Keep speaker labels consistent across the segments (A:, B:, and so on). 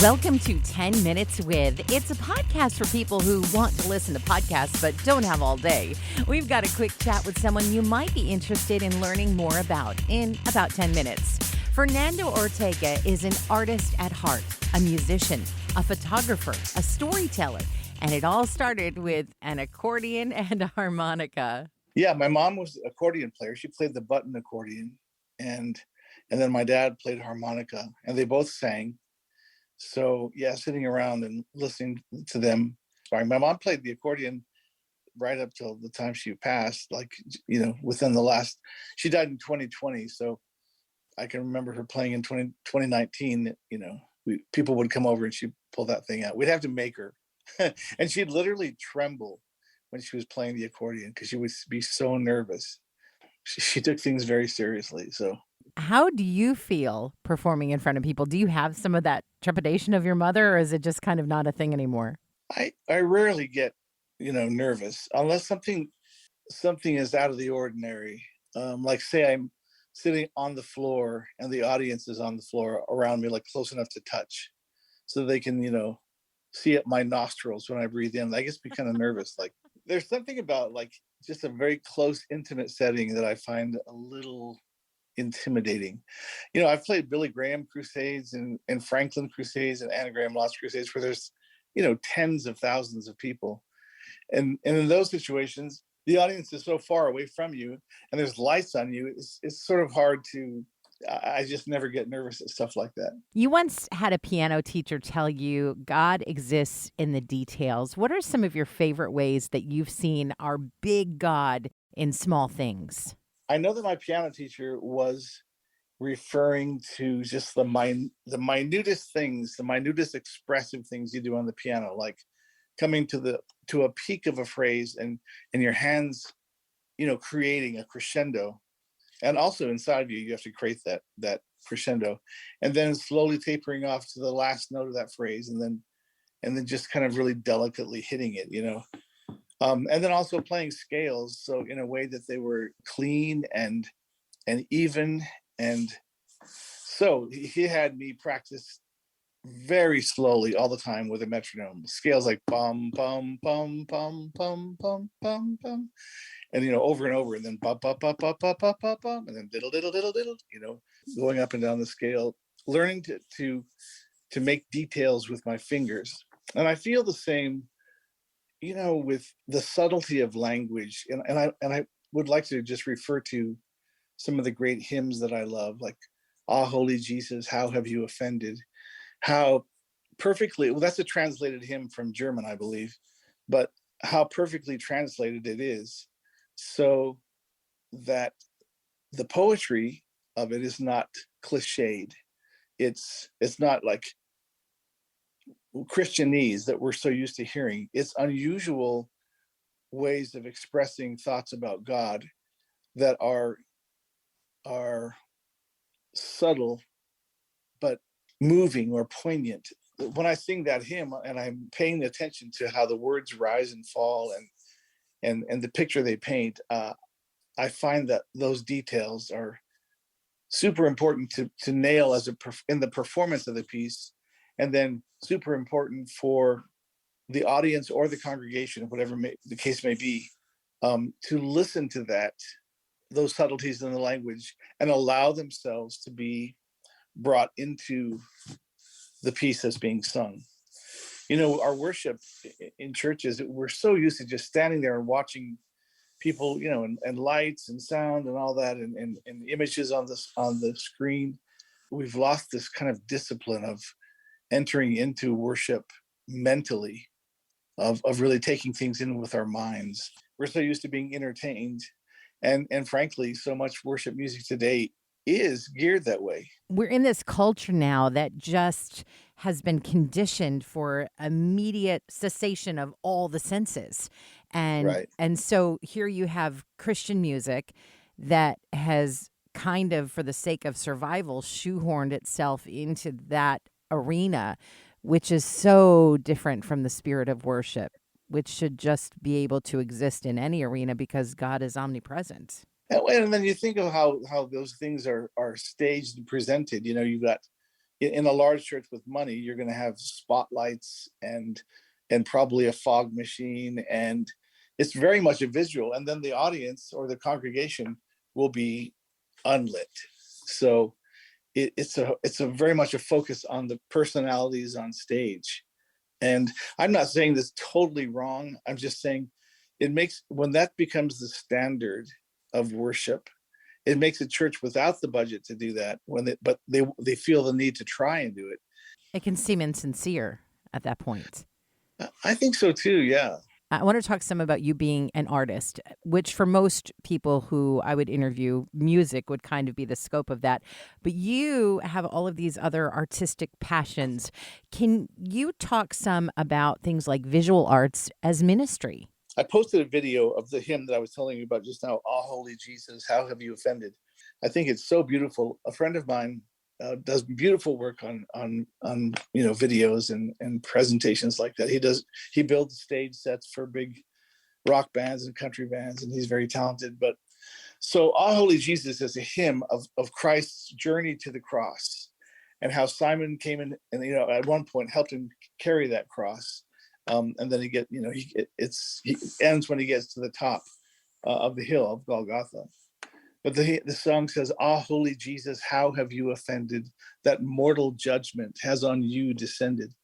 A: Welcome to 10 Minutes With. It's a podcast for people who want to listen to podcasts but don't have all day. We've got a quick chat with someone you might be interested in learning more about in about 10 minutes. Fernando Ortega is an artist at heart, a musician, a photographer, a storyteller, and it all started with an accordion and a harmonica.
B: Yeah, my mom was an accordion player. She played the button accordion, and then my dad played harmonica, and they both sang. So yeah, sitting around and listening to them. Sorry, my mom played the accordion right up till the time she passed. Within the last, she died in 2020. So I can remember her playing in 2019. People would come over and she'd pull that thing out. We'd have to make her, and she'd literally tremble when she was playing the accordion because she would be so nervous. She took things very seriously. So.
A: How do you feel performing in front of people? Do you have some of that trepidation of your mother, or is it just kind of not a thing anymore?
B: I rarely get, nervous unless something is out of the ordinary. Like say I'm sitting on the floor and the audience is on the floor around me, like close enough to touch so they can, see at my nostrils when I breathe in. I just be kind of nervous. Like there's something about like just a very close, intimate setting that I find a little intimidating. I've played Billy Graham crusades and Franklin crusades and Anna Graham Lotz crusades where there's, tens of thousands of people. And in those situations, the audience is so far away from you and there's lights on you. It's sort of hard to, I just never get nervous at stuff like that.
A: You once had a piano teacher tell you God exists in the details. What are some of your favorite ways that you've seen our big God in small things?
B: I know that my piano teacher was referring to just the minutest things, the minutest expressive things you do on the piano, like coming to a peak of a phrase and your hands, creating a crescendo. And also inside of you have to create that crescendo, and then slowly tapering off to the last note of that phrase, and then just kind of really delicately hitting it, and then also playing scales, so in a way that they were clean and even. And so he had me practice very slowly all the time with a metronome, scales like bum bum bum bum bum bum bum bum, and over and over, and then bum bum bum bum bum bum bum bum, and then diddle diddle diddle diddle, going up and down the scale, learning to make details with my fingers. And I feel the same, with the subtlety of language. And I would like to just refer to some of the great hymns that I love, like "Ah, Holy Jesus, How Have You Offended?" How perfectly, well, that's a translated hymn from German, I believe, but how perfectly translated it is, so that the poetry of it is not cliched. It's not like Christianese that we're so used to hearing. It's unusual ways of expressing thoughts about God that are subtle but moving or poignant. When I sing that hymn and I'm paying attention to how the words rise and fall and the picture they paint, I find that those details are super important to nail in the performance of the piece, and then super important for the audience or the congregation, whatever the case may be, to listen to those subtleties in the language and allow themselves to be brought into the piece that's being sung. Our worship in churches, we're so used to just standing there and watching people, and lights and sound and all that, and images on the screen. We've lost this kind of discipline of entering into worship mentally, of really taking things in with our minds. We're so used to being entertained. And frankly, so much worship music today is geared that way.
A: We're in this culture now that just has been conditioned for immediate cessation of all the senses.
B: Right.
A: And so here you have Christian music that has kind of, for the sake of survival, shoehorned itself into that arena, which is so different from the spirit of worship, which should just be able to exist in any arena because God is omnipresent.
B: And then you think of how those things are staged and presented. You've got in a large church with money, you're going to have spotlights and probably a fog machine, and it's very much a visual. And then the audience or the congregation will be unlit. So it's a very much a focus on the personalities on stage. And I'm not saying this totally wrong. I'm just saying it makes, when that becomes the standard of worship, it makes a church without the budget to do that, but they feel the need to try and do it.
A: It can seem insincere at that point.
B: I think so too. Yeah.
A: I want to talk some about you being an artist, which for most people who I would interview, music would kind of be the scope of that. But you have all of these other artistic passions. Can you talk some about things like visual arts as ministry?
B: I posted a video of the hymn that I was telling you about just now, "Ah, Holy Jesus, how have you offended?" I think it's so beautiful. A friend of mine does beautiful work on videos and presentations like that. He builds stage sets for big rock bands and country bands, and he's very talented. But so "Ah, Holy Jesus" is a hymn of Christ's journey to the cross, and how Simon came in and at one point helped him carry that cross. And then he ends when he gets to the top of the hill of Golgotha. But the song says, "Ah, Holy Jesus, how have you offended? That mortal judgment has on you descended.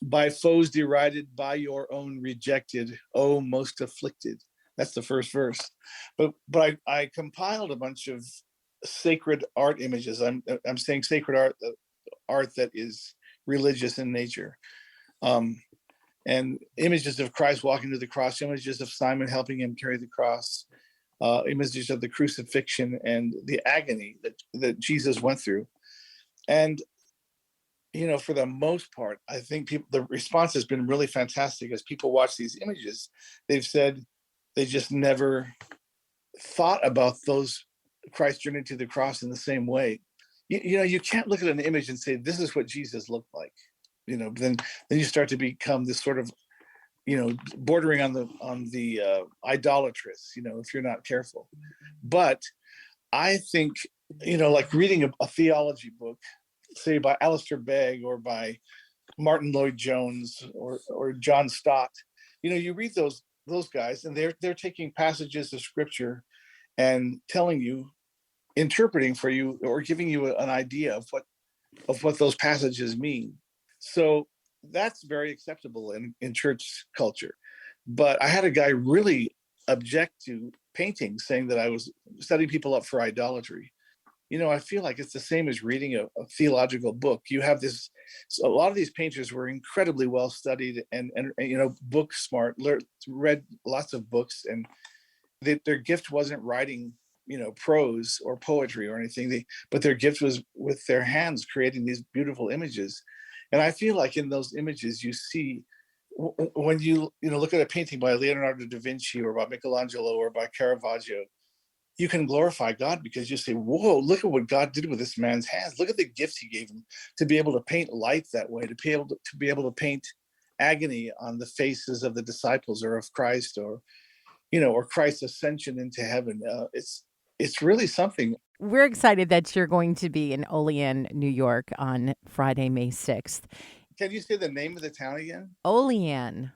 B: By foes derided, by your own rejected, oh, most afflicted." That's the first verse. But I compiled a bunch of sacred art images. I'm saying sacred art that is religious in nature. And images of Christ walking to the cross, images of Simon helping him carry the cross, images of the crucifixion and the agony that Jesus went through. And, for the most part, I think the response has been really fantastic. As people watch these images, they've said they just never thought about those Christ's journey to the cross in the same way. You can't look at an image and say, this is what Jesus looked like. Then you start to become this sort of, bordering on the idolatrous, if you're not careful. But I think, like reading a theology book, say by Alistair Begg or by Martin Lloyd-Jones or John Stott, you read those guys, and they're taking passages of scripture and telling you, interpreting for you, or giving you an idea of what those passages mean. So that's very acceptable in church culture. But I had a guy really object to painting, saying that I was setting people up for idolatry. I feel like it's the same as reading a theological book. You have a lot of these painters were incredibly well studied and book smart, read lots of books, and their gift wasn't writing prose or poetry or anything, but their gift was with their hands creating these beautiful images. And I feel like in those images you see, when you look at a painting by Leonardo da Vinci or by Michelangelo or by Caravaggio, you can glorify God because you say, whoa, look at what God did with this man's hands. Look at the gifts he gave him to be able to paint light that way, to be able to paint agony on the faces of the disciples or of Christ, or Christ's ascension into heaven. It's really something.
A: We're excited that you're going to be in Olean, New York on Friday, May 6th.
B: Can you say the name of the town again?
A: Olean.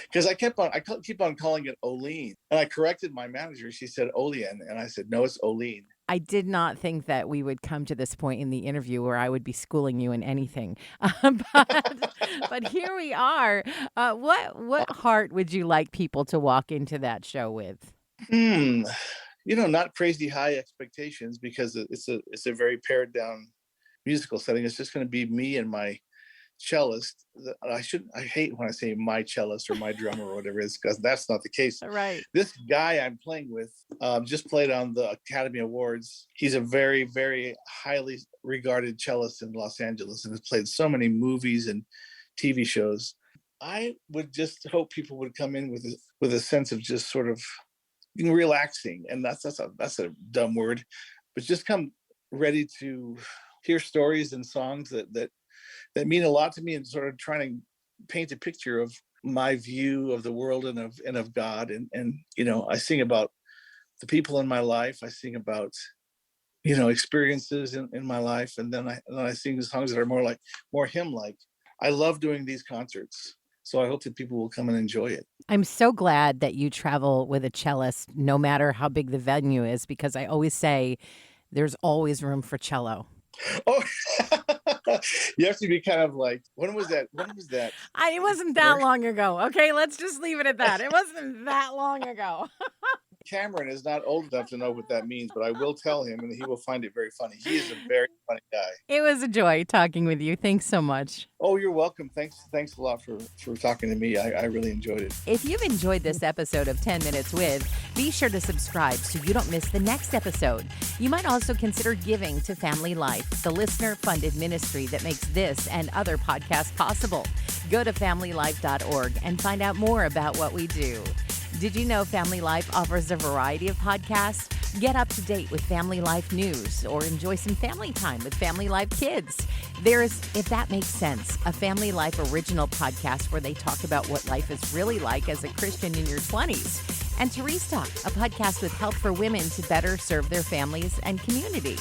B: Because I keep on calling it Olean, and I corrected my manager. She said Olean, and I said no, it's Olean.
A: I did not think that we would come to this point in the interview where I would be schooling you in anything, but here we are. What heart would you like people to walk into that show with?
B: Not crazy high expectations, because it's a very pared down musical setting. It's just going to be me and my cellist. I hate when I say my cellist or my drummer or whatever it is, because that's not the case.
A: Right.
B: This guy I'm playing with just played on the Academy Awards. He's a very, very highly regarded cellist in Los Angeles and has played so many movies and TV shows. I would just hope people would come in with a sense of just sort of relaxing, and that's a dumb word, but just come ready to hear stories and songs that mean a lot to me, and sort of trying to paint a picture of my view of the world and of God. And I sing about the people in my life. I sing about experiences in my life, and then I sing songs that are more hymn like. I love doing these concerts, so I hope that people will come and enjoy it.
A: I'm so glad that you travel with a cellist, no matter how big the venue is, because I always say there's always room for cello.
B: Oh, you have to be kind of like, when was that?
A: It wasn't that long ago. Okay, let's just leave it at that. It wasn't that long ago.
B: Cameron is not old enough to know what that means, but I will tell him, and he will find it very funny. He is a very funny guy.
A: It was a joy talking with you. Thanks so much.
B: Oh, you're welcome. Thanks a lot for talking to me. I really enjoyed it.
A: If you've enjoyed this episode of 10 Minutes With, be sure to subscribe so you don't miss the next episode. You might also consider giving to Family Life, the listener-funded ministry that makes this and other podcasts possible. Go to familylife.org and find out more about what we do. Did you know Family Life offers a variety of podcasts? Get up to date with Family Life news or enjoy some family time with Family Life kids. There's If That Makes Sense, a Family Life original podcast where they talk about what life is really like as a Christian in your 20s. And Terese Talk, a podcast with help for women to better serve their families and community.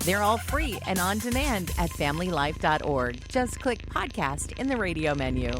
A: They're all free and on demand at familylife.org. Just click podcast in the radio menu.